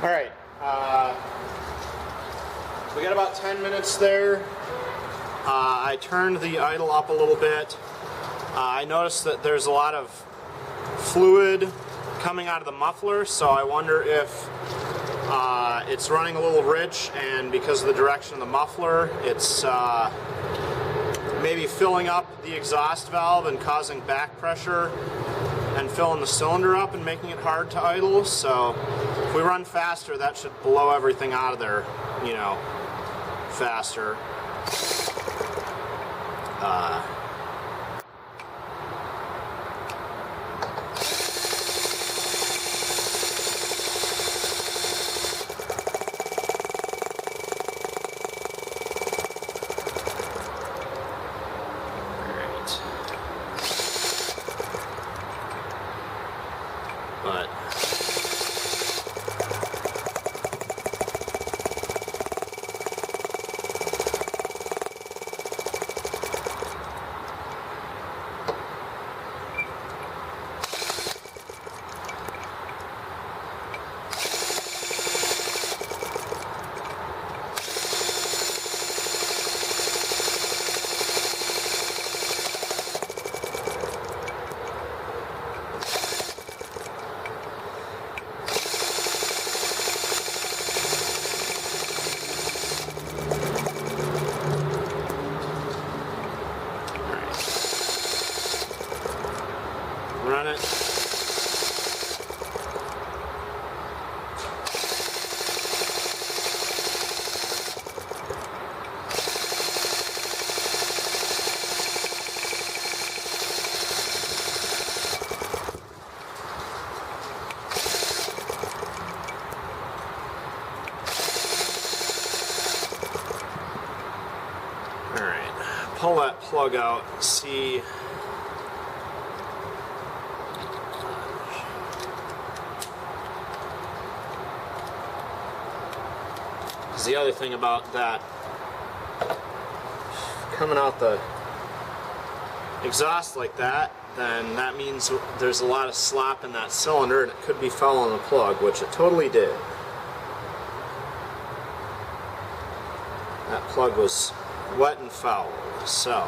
Alright, we got about 10 minutes there. I turned the idle up a little bit. I noticed that there's a lot of fluid coming out of the muffler, so I wonder if it's running a little rich, and because of the direction of the muffler, it's maybe filling up the exhaust valve and causing back pressure and filling the cylinder up and making it hard to idle. So if we run faster, that should blow everything out of there, you know, faster. But run it. All right, pull that plug out, see. The other thing about that, coming out the exhaust like that, then that means there's a lot of slop in that cylinder and it could be fouling the plug, which it totally did. That plug was wet and foul, so.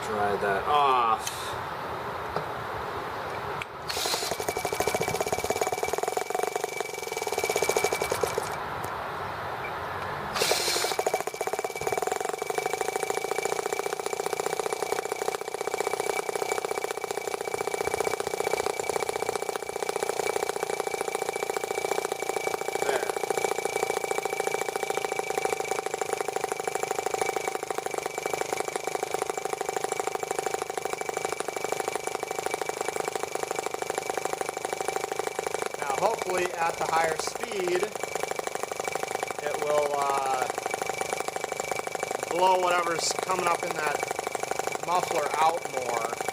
Dry that off. Hopefully at the higher speed it will blow whatever's coming up in that muffler out more.